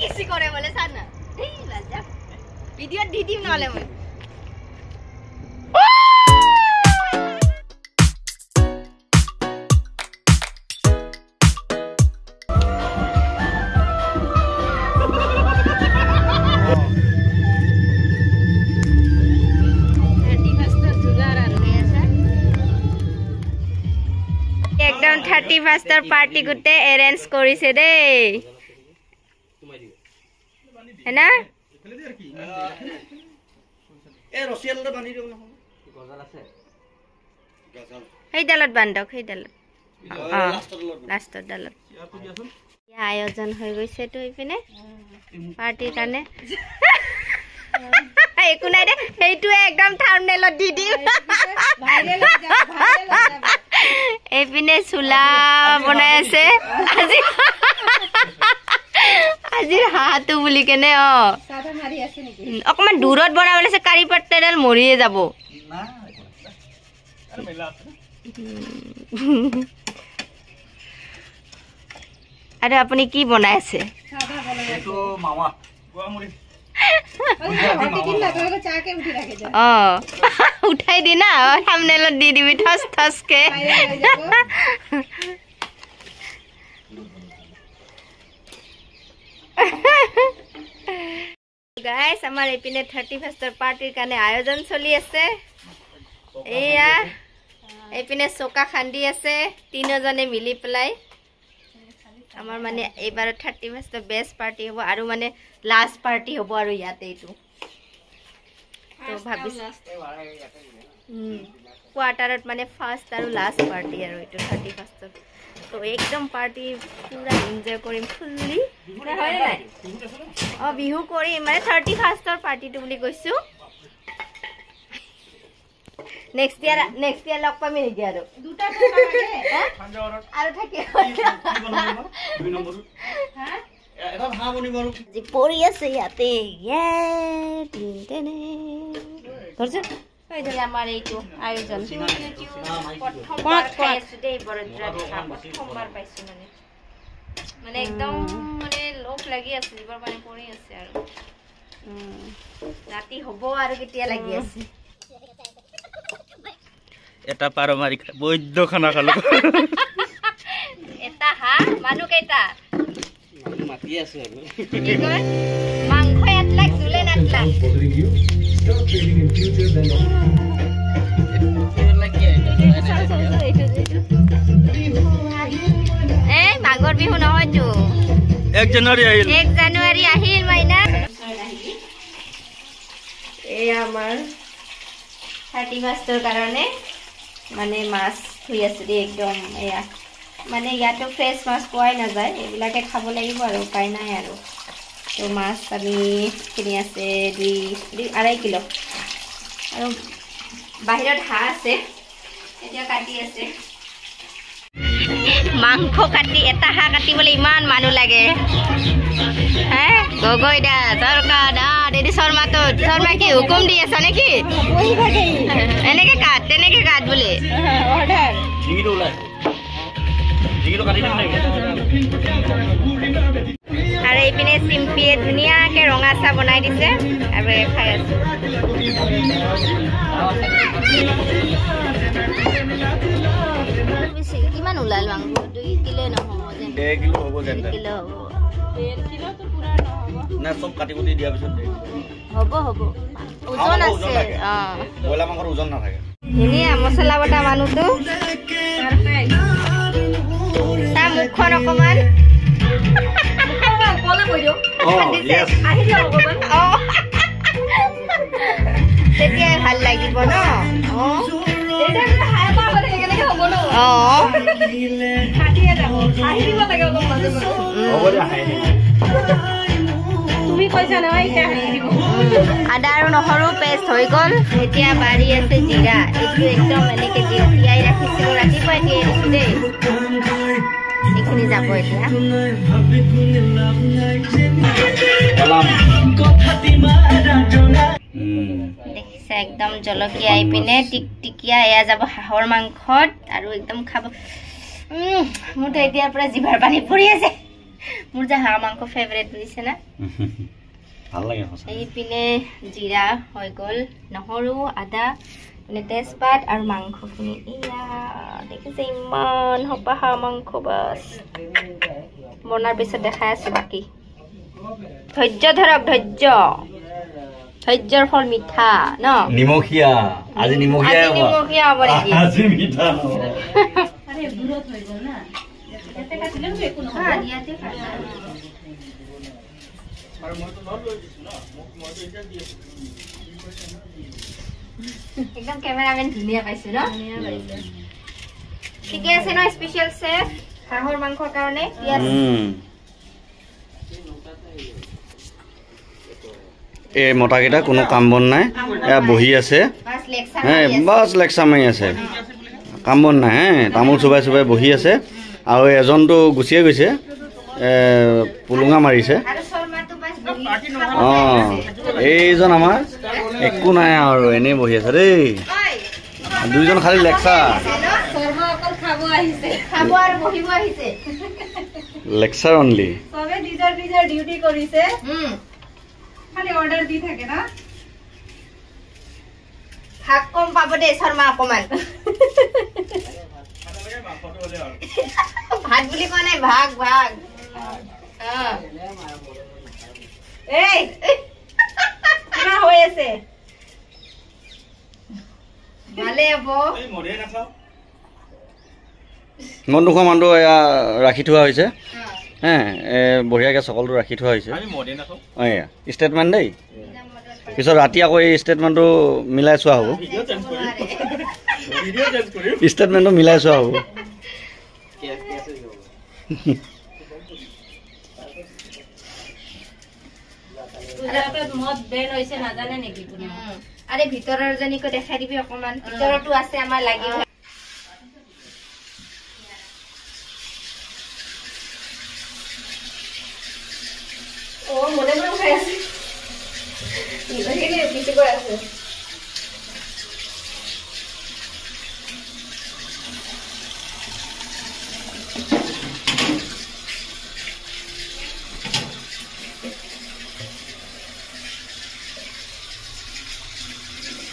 किसी करे बोले साना ए लाजा वीडियो दीदी नले মই एकदम 31st पार्टी गुटे अरेंज करिसे दे है ना ए रसियालले बानी दिउ न गजाल আছে गजाल হেই ডালত বান্ধক হেই ডালত লাস্ট ডালত ইয়া আয়োজন হৈ গৈছে তো ইপিনে পাৰ্টিৰ কাৰণে একো নাই দে হেইটো একদম থাম্বনেলত দি দিও ভাইৰেল হৈ যাব এপিনে চুলা বনাই আছে আজি আজি হাতু বুলি কেনে সাধা মাৰি আছে নেকি অকমান দূৰত বনাবলৈ আছে কাৰি পাত্তাডাল মৰিয়ে যাব না আরে মেলা আছে আরে আপুনি কি বনাই আছে সাধা বনাই এটো মামা গোয়ামুড়ি উঠাই দি না থাম্বনেলত দি দিবি ঠস ঠস কে গাইস আমার এপিনে 31st পার্টির কানে আয়োজন চলি আছে এয়া এপিনে সোকা খান্দি আছে তিনজনে মিলি পেলাই আমার মানে এবাৰ 31st বেস্ট পাৰ্টি হ'ব আৰু মানে লাস্ট পাৰ্টি হ'ব আৰু ইয়াতে এইটো তো ভাবিছ কোয়াৰ্টাৰত মানে ফাৰ্স্ট আৰু লাস্ট পাৰ্টি আৰু এইটো 31st তো একদম পাৰ্টি পুৰা এনজয় কৰিম ফুললি পুৰা হয় নাই বিহু কৰি মানে 31st পাৰ্টিটো বুলি কৈছো নেক্সট ইয়াৰ লগ পামি নেকি আৰু দুটা লাগে আৰু থাকে দুই নম্বৰ হ্যাঁ এটা ভাব বনিব আৰু জি পৰি আছে ইয়াতে ইয়ে টিনটেনে ধৰছ হৈ যায় আমাৰ এইটো আয়োজন প্ৰথমবাৰ খাইছো দেই বৰদ্ৰাত প্ৰথমবাৰ পাইছো মানে একদম মানে লোভ লাগি আছে জিবৰ পানী পৰি আছে আৰু ৰাতি হ'ব আৰু কেতিয়া লাগি আছে এটা পাৰো মাৰি বৈদ্য খানা খালো এটা হা মানু কেইটা মাতি আছে আৰু কি কয় মাংস এটলাক জুলে নাটলাক এ মাগৰ বিহু নহয় তো 1 জানুৱাৰী আহিল মাইনা এই আমাৰ 31st কাৰণে মানে মাছ হৈ আছে দে একদম এয়া মানে ইয়াতো ফ্ৰেছ মাছ পোৱাই নাযায় এইবিলাকে খাব লাগিব আৰু উপায় নাই আৰু তো মাছ আমি কিনি আছে 2.5 কিলো আৰু বাহিৰত হাঁহ আছে এতিয়া কাটি আছে মাংস কাটি এটা হাঁহ কাটিবলৈ ইমান মানুহ লাগে হে গগৈ দা তৰকা দা দেদি শৰ্মা কি হুকুম দি আছে নেকি এনেকে কাট তেনেকে কাট বুলি অৰ্ডাৰ আৰু এইপিনে চিম্পিয়ে ধুনীয়াকে ৰঙা চাহ বনাই দিছে আৰু খাই আছো কিমান ওলাল মাংস 2 কিলো নহ'ব যেন 1 কিলো হ'ব যেন 1 কিলো হ'ব 1 কিলো তো পুৰা নহ'ব না সব কাটি কুটি দিয়া পিছত হ'ব ওজন আছে বইলা মাংসৰ ওজন নাথাকে ধুনীয়া মছলা বটা মানুহটো পাৰফেক্ট তা মুখখন অকমান কলে কৈ দিও ইয়েস আহি দিও অকমান তেতিয়া ভাল লাগিব ন এটা হাই পাবলে কেনেকে হ'ব ন কাটিয়ে দাও আহি দিব লাগে অকমান হ'ব দে হাই তুমি কৈছা না এটা আহি দিব আদা আৰু নহৰু পেষ্ট হৈ গল এতিয়া বাৰি আছে জিৰা এইটো একদম এনেকে তিয়াই ৰাখিছিলো ৰাতিপুৱা তিয়াই দিছো দেই এইখিনি যাব এতিয়া দেখিছে একদম জলকীয়া আই পিনে টিকটিকিয়া এয়া যাব হাঁহৰ মাংসত আৰু একদম খাব মোৰ তো এতিয়াৰ পৰা জিভাৰ পানী পৰি আছে মোৰ যে হাঁহ মাংস ফেভাৰিট বুজিছে না ভাল লাগে সঁচা এইপিনে জিৰা হৈ গ'ল নহৰু আদা মানে তেজপাত আৰু মাংসখিনি ইয়া দেখিছে ইমান হপা হাঁহ মাংস বাছ বনাৰ পিছত দেখাই আছো বাকী ধৈৰ্য ধৰক ধৈৰ্যৰ ফল মিঠা ন নিমখীয়া আজি নিমখীয়া হ'ব নেকি আজি মিঠা আৰে দূৰত হৈ গ'ল না ইয়াতে কাটিলে একো নহয় ইয়াতে কাটা আৰু মই তো নল লৈ দিছো না মই তো এটা দি আছো একদম ক্যামেৰামেন ধুনিয়া পাইছো ন ধুনিয়া পাইছো ঠিকে আছে ন স্পেশাল চেফ হাঁহৰ মাংসৰ কাৰণে পিয়াজ এই মটাকেইটা কোনো কাম বন নাই এয়া বহি আছে বাছ লেকচাৰ মাৰি আছে কাম বন নাই তামোল চুবাই চুবাই বহি আছে আৰু এজনটো গুচিয়ে গৈছে পুলুঙা মাৰিছে অঁ এইজন আমাৰ একো নাই আৰু এনেই বহি আছে দেই দুইজন খালি লেকচাৰ লেকচাৰ অনলি সবে নিজৰ নিজৰ ডিউটি কৰিছে খালি অৰ্ডাৰ দি থাকে না ভাগ কম পাব দে শৰ্মা অকমান ভাগ বুলি কোৱা নাই ভাগ ভাগ এই কিবা হৈ আছে ভালে হ'ব মন দুখৰ মানুহটো এয়া ৰাখি থোৱা হৈছে বঢ়িয়াকৈ চকলটো ৰাখি থোৱা হৈছে অঁ এয়া ষ্টেটমেণ্ট দেই পিছত ৰাতি আকৌ এই ষ্টেটমেণ্টটো মিলাই চোৱা হ'ব ষ্টেটমেণ্টটো মিলাই চোৱা হ'ব আৰে ভিতৰৰ জনীকো দেখাই দিবি অকমান ভিতৰতো আছে আমাৰ লাগি মনে মনে খাই আছে কিছু কৰে আছে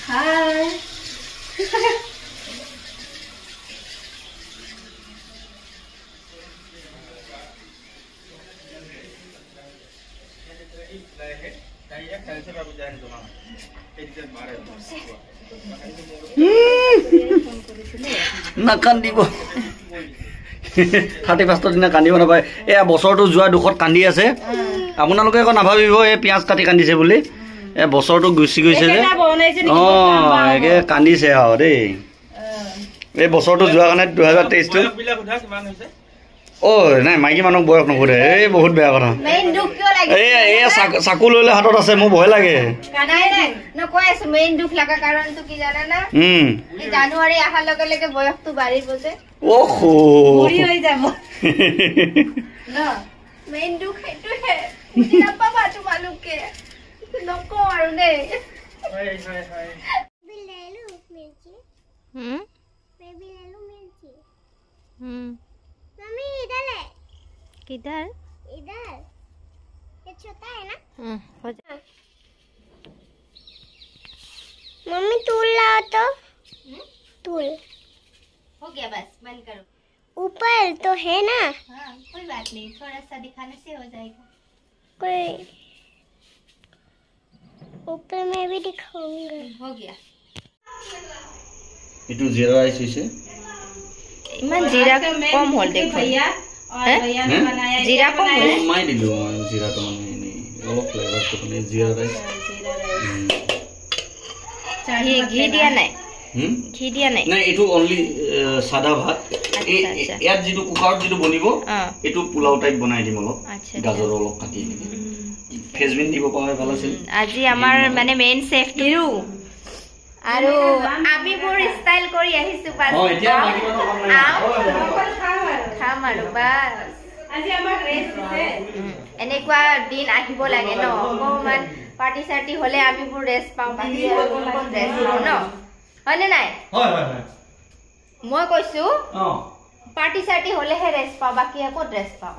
হাই নাকান্দিব 31 দিনা কান্দিব নাপায় এয়া বছৰটো যোৱা দুখত কান্দি আছে আপোনালোকে আকৌ নাভাবিব এই পিঁয়াজ কাটি কান্দিছে বুলি এই বছৰটো গুচি গৈছে যে অঁ একে কান্দিছে আৰু দেই এই বছৰটো যোৱা কাৰণে 2023টো নাই মাইকী মানুহক বয়স নোসোধে এই বহুত বেয়া কথা এই চাকু লৈলে হাতত আছে মোৰ ভয় লাগে মেইন দুখ লগা কাৰণটো কি জানা না জানুৱাৰী অহাৰ লগে লগে বয়সটো বাঢ়িব যে মেইন দুখ সেইটোহে নাপাবা তোমালোকে নকওঁ আৰু দেই मम्मी इधर है किधर इधर ये छोटा है ना हो जा मम्मी टूल लाओ तो टूल हो गया बस बंद करो ऊपर तो है ना हाँ कोई बात नहीं थोड़ा सा दिखाने से हो जाएगा कोई ऊपर में भी दिखाऊंगा हो गया इटू जीरा राइस इसे इमान जीरा कम होल देखो भैया और भैया ने बनाया जीरा कम होल मैं दिलू जीरा तो नहीं वो फ्लेवर तो नहीं जीरा राइस चाहिए घी दिया नहीं ঘি দিয়া নাই নাই এটু অনলি সাদা ভাত ইয়াত যেটো কুকাৰত যেটো বনিব এটু পোলাও টাইপ বনাই দিম অলপ গাজৰ অলপ কাটি ফেজবিন দিব পায় ভাল আছিল আজি আমাৰ মানে মেইন চেফ তিৰু আৰু আমি বৰ ষ্টাইল কৰি আহিছো পাছ এতিয়া খাম আৰু বাস আজি আমাক ৰেষ্ট দিছে এনেকুৱা দিন আহিব লাগে ন অকমান পাৰ্টি চাৰ্টি হলে আমি বৰ ৰেষ্ট পাওঁ বাকি অকমান ৰেষ্ট পাওঁ ন হয়নে নাই হয় হয় হয় মই কৈছো পাৰ্টি চাৰ্টি হলেহে ৰেষ্ট পাওঁ, বাকী একো ৰেষ্ট পাওঁ।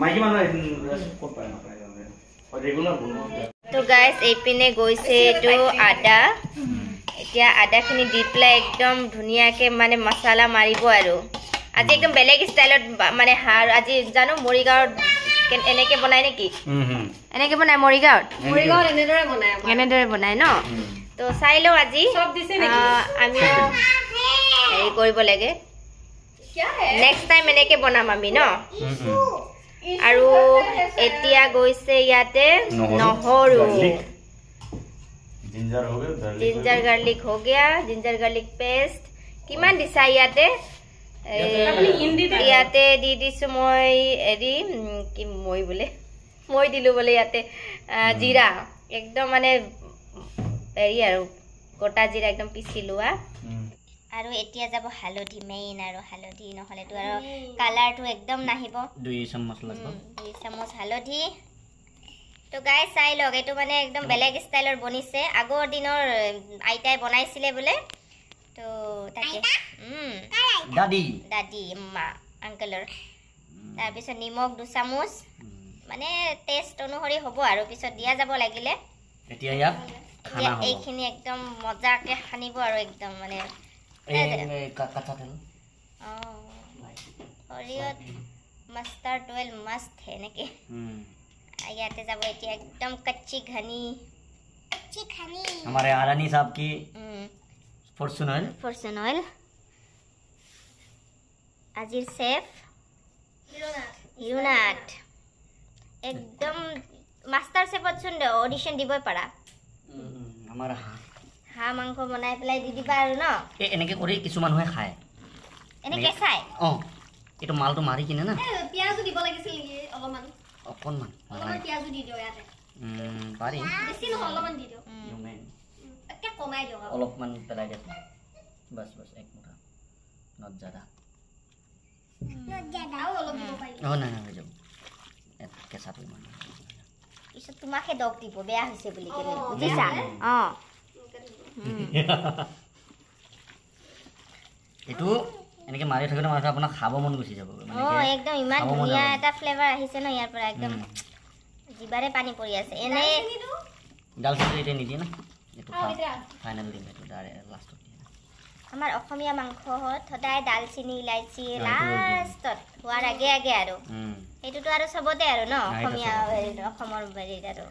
মাইকী মানুহ ক'ত পায় নাপায় ৰেগুলাৰ বনোৱা। তো গাইজ এইপিনে গৈছে এইটো আদা, এতিয়া আদাখিনি দি পেলাই একদম ধুনীয়াকে মানে মছলা মাৰিব আৰু আজি একদম বেলেগ ষ্টাইলত মানে হাড় আজি জানো মৰিগাঁৱত এনেকে বনাই নেকি? এনেকে বনাই মৰিগাঁৱত এনেদৰে বনাই ন? তো চাই লওঁ আজি আমিও হেৰি কৰিব লাগে, নেক্সট টাইম এনেকে বনাম আমি ন। আৰু এতিয়া গৈছে ইয়াতে নহৰু, জিঞ্জাৰ গাৰ্লিক হৈ গয়া, জিঞ্জাৰ গাৰ্লিক পেষ্ট কিমান দিছা ইয়াতে? ইয়াতে দি দিছো মই হেৰি কি মই দিলো বোলে ইয়াতে জিৰা, একদম মানে হেৰি আৰু গোটা জিৰা একদম পিচি লোৱা। আৰু এতিয়া যাব হালধি, মেইন আৰু হালধি নহ'লেতো আৰু কালাৰটো একদম নাহিব। 2 চামুচ লাগিব, 2 চামুচ হালধি। তো গাইজ চাই লওক, এইটো মানে একদম বেলেগ ষ্টাইলৰ বনিছে, আগৰ দিনৰ আইতাই বনাইছিলে বোলে। তো তাকে দাদি মা আংকলৰ। তাৰপিছত নিমখ 2 চামুচ, মানে টেষ্ট অনুসৰি হ'ব আৰু পিছত দিয়া যাব লাগিলে। এতিয়া ইয়াত এইখিনি একদম মজাকে সানিব আৰু একদম মানে সৰিয়হত মাষ্টাৰ্ড অইল মাষ্ট হে নেকি? ইয়াতে যাব এতিয়া একদম কচ্চি ঘানি हमारे आरानी साहब की फॉर्च्यून ऑयल আজিৰ চেফ হিৰোনাথ, একদম মাষ্টাৰ চেফত চোন অডিশ্যন দিবই পাৰা। আমাৰ হাঁহ মাংস বনাই পেলাই দি দিবা আৰু ন? এনেকে কৰি কিছু মানুহে খায়, এনেকে চাই এইটো মালটো মাৰি কিনে না পিয়াজো দিব লাগিছিল নেকি? অকণমান পিয়াজো দি দিওঁ ইয়াতে, পাৰি, বেছি নহয় অলপমান দি দিওঁ, কমাই দিওঁ অলপমান পেলাই দিওঁ, বাছ এক মুঠা, নট জাদা। নাই হৈ যাব কেঁচাটো ইমান পিছত তোমাকে দগ দিব বেয়া হৈছে বুলি কেনে, বুজিছা? এইটো এনেকে মাৰি থাকিলে মানে আপোনাক খাব মন গুচি যাব। একদম ইমান ধুনীয়া এটা ফ্লেভাৰ আহিছে ন ইয়াৰ পৰা, একদম জিবাৰে পানী পৰি আছে। এনে দালচেনি এতিয়া নিদিয়ে না, এইটো ফাইনেল দিম, এইটো লাষ্টত দিয়ে। আমাৰ অসমীয়া মাংসত সদায় দালচেনি ইলাইচি লাষ্টত হোৱাৰ আগে আগে আৰু এইটোতো আৰু চবতে আৰু ন অসমীয়া অসমৰ হেৰিত আৰু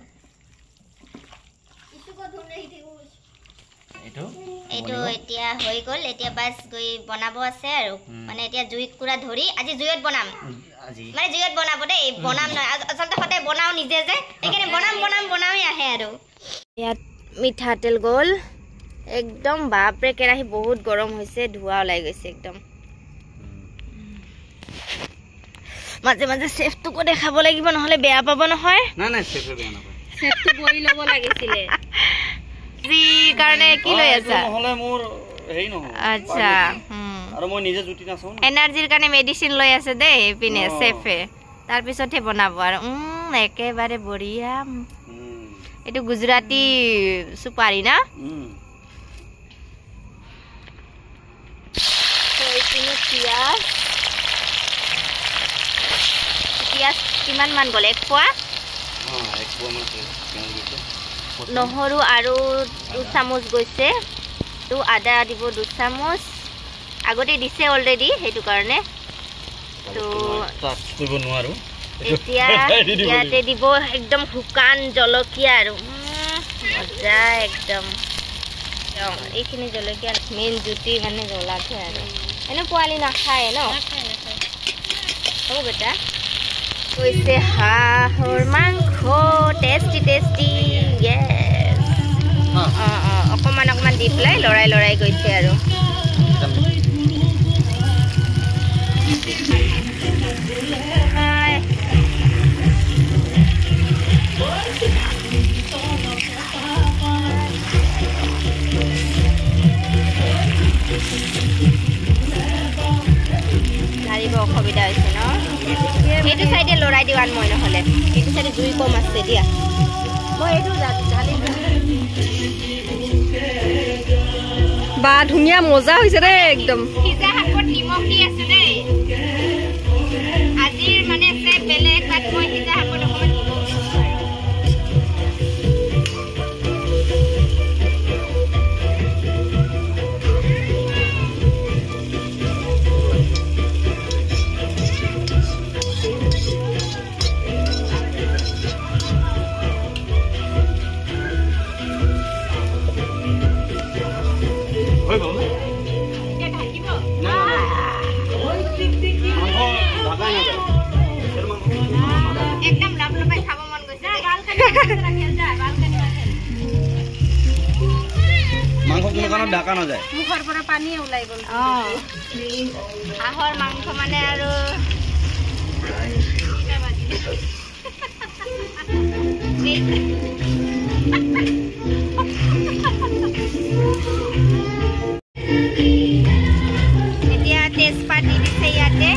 এইটো এতিয়া হৈ গ'ল। এতিয়া বাছ গৈ বনাব আছে আৰু মানে এতিয়া জুইত পুৰা ধৰি, আজি জুইত বনাম, মানে জুইত বনাব দেই, বনাম নহয় আচলতে সদায় বনাও নিজে যে, সেইকাৰণে বনামেই আহে আৰু। ইয়াত মিঠাতেল গ'ল একদম, বাপৰে কেৰাহী বহুত গৰম হৈছে, ধোঁৱা ওলাই গৈছে একদম। মাজে মাজে চেফটোকো দেখাব লাগিব, নহ'লে বেয়া পাব নহয়। চেফটো বহি ল'ব লাগিছিলে। কাৰণে কি লৈ আছা? আচ্ছা, এনাৰ্জিৰ কাৰণে মেডিচিন লৈ আছে দেই এইপিনে চেফে, তাৰপিছতহে বনাব আৰু একেবাৰে বঢ়িয়া। এইটো গুজৰাটী চুপাৰী না? পিঁয়াজ কিমান মান গ'ল? 1 পোৱা? নহৰু আৰু 2 চামুচ গৈছে, তো আদা দিব 2 চামুচ, আগতে দিছে অলৰেডি, সেইটো কাৰণে। তো এতিয়া ইয়াতে দিব একদম শুকান জলকীয়া আৰু মজা একদম। এইখিনি জলকীয়া মেইন জুতি মানে জ্বলাকে আৰু এনে পোৱালি নাখায় ন? হ'ব বেটা। কৈছে হাঁহৰ মাংস টেষ্টি টেষ্টি, য়েছ। অকণমান দি পেলাই লৰাই গৈছে আৰু ধাৰিব অসুবিধা হৈছে ন? সেইটো চাইডে লৰাই দিওঁ আন মই, নহ'লে সেইটো চাইডে জুই কম আছে দিয়া। মই এইটো বা ধুনীয়া মজা হৈছে দেই একদম। সিজা শাকত নিমখ দি আছে দেই। মাংস কোনো কাৰণত ঢাকা নাযায় মুখৰ পৰা পানী ওলাই গ'ল হাঁহৰ মাংস মানে আৰু এতিয়া তেজপাত দি দিছে ইয়াতে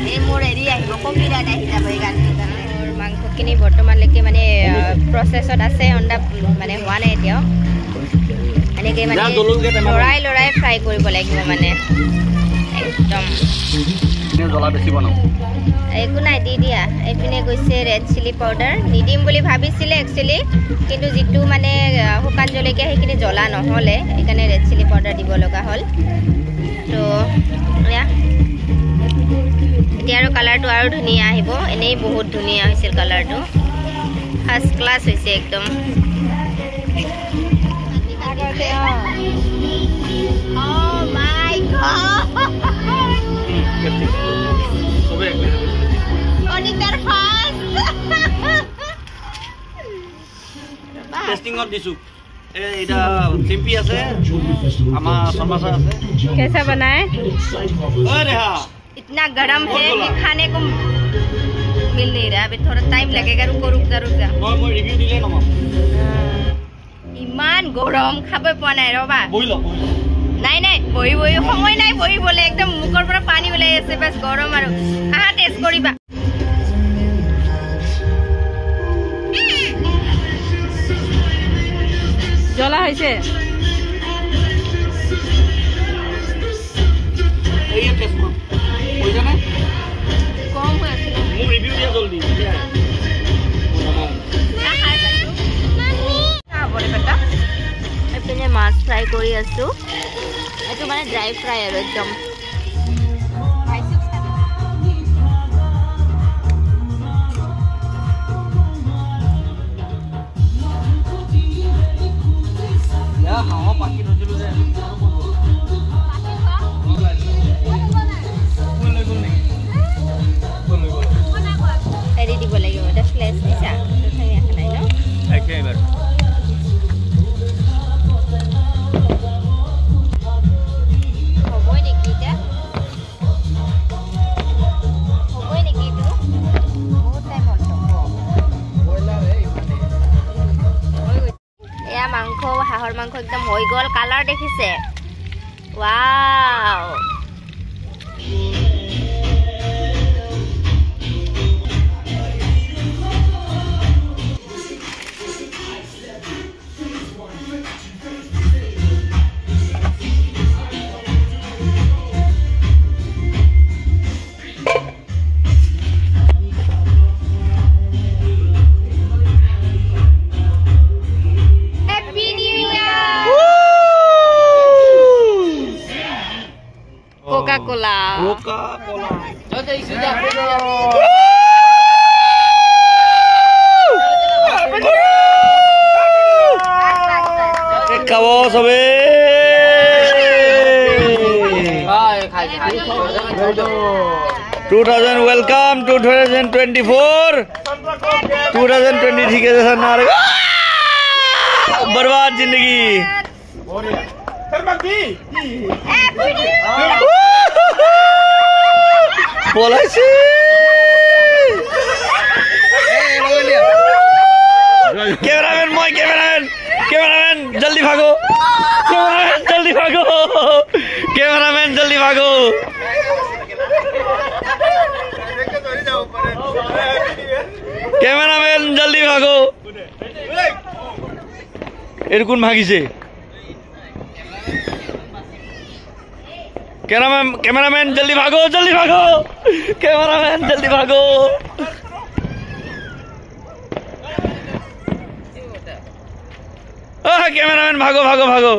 এই মোৰ হেৰি আহিব কম্পিউটাৰত আহি যাব এই গানটোৰ কাৰণে মাংসখিনি বৰ্তমানলৈকে মানে প্ৰচেছত আছে অন্দা মানে হোৱা নাই এতিয়াও এনেকৈ মানে লৰাই ফ্ৰাই কৰিব লাগিব মানে একদম জ্বলা বেছি বনাওঁ একো নাই দি দিয়া এইপিনে গৈছে ৰেড চিলি পাউডাৰ নিদিম বুলি ভাবিছিলে একচুৱেলি কিন্তু যিটো মানে শুকান জলকীয়া সেইখিনি জ্বলা নহ'লে সেইকাৰণে ৰেড চিলি পাউডাৰ দিব লগা হ'ল তো এতিয়া আৰু কালাৰটো আৰু ধুনীয়া আহিব এনেই বহুত ধুনীয়া হৈছিল কালাৰটো ফাৰ্ষ্ট ক্লাছ হৈছে একদম Oh my God! Onitar fast. টেষ্টিঙত দিছোঁ এটা চিম্পি আছে আমাৰ চমাচা আছে कैसा बनाए ঐ ৰেহা इतना गरम है कि खाने को मिल नहीं रहा अभी थोड़ा टाइम लगेगा रुको रुक जा মই ৰিভিউ দিলে নমাম ইমান গৰম খাবই পোৱা নাই ৰবা বহি ল নাই বহি সময় নাই বহিবলৈ একদম মুখৰ পৰা পানী ওলাই আছে বাছ গৰম আৰু আহা টেষ্ট কৰিবা জ্বলা হৈছে এই টেষ্ট কৰ বুঝা নাই কম হৈ আছে মোক ৰিভিউ দিয়া জলদি এইপিনে মাছ ফ্ৰাই কৰি আছো এইটো মানে ড্ৰাই ফ্ৰাই আৰু একদম হাঁহ পাখি ধৰিছিলোঁ যে এৰি দিব লাগিব এটা ফ্লেছ দিছা নাই ন একেবাৰে হ'বই নেকি এতিয়া হ'বই নেকি এইটো বহুত টাইম হ'ল এয়া মাংস হাঁহৰ মাংস একদম হৈ গ'ল কালাৰ দেখিছে ৱাও Coca-Cola. Coca-Cola. খাব সবে 2000 welcome 2024 2020 ठीक है ना बर्बाद जिंदगी পলাইছে कैमरामैन जल्दी भागो कैमरामैन जल्दी भागो कैमरामैन जल्दी भागो एरकुन भागिसे कैमरामैन जल्दी भागो कैमरामैन जल्दी भागो कैमरामैन भागो भागो भागो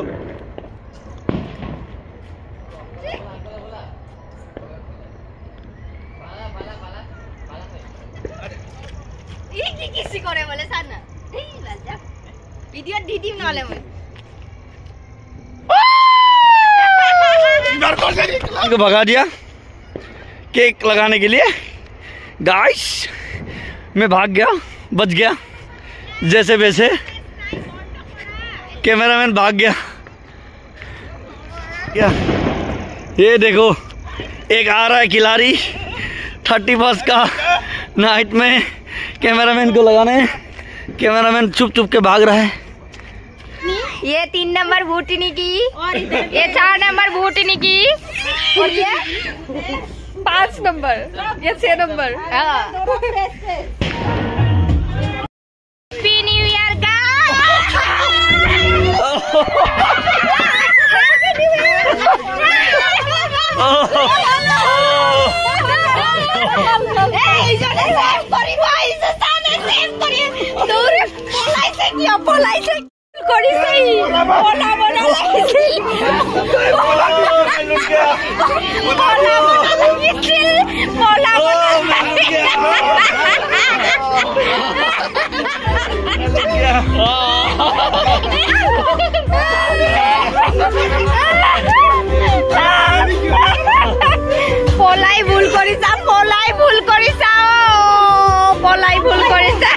किसी करे बोले साना वीडियो दीदी नाले में को भगा दिया केक लगाने के लिए गाइस मैं भाग गया बच गया जैसे वैसे, कैमरामैन भाग गया। क्या ये देखो, एक आ रहा है खिलाड़ी 31 का नाइट में कैमरामैन को लगाने। कैमरामैन चुप चुप के भाग रहा है। ये 3 नंबर भूटनी की, ये 4 नंबर भूटनी की, और ये 5 नंबर, ये 6 नंबर। हैप्पी न्यू ईयर পলাই ভুল কৰিছা, পলাই ভুল কৰিছা, পলাই ভুল কৰিছা।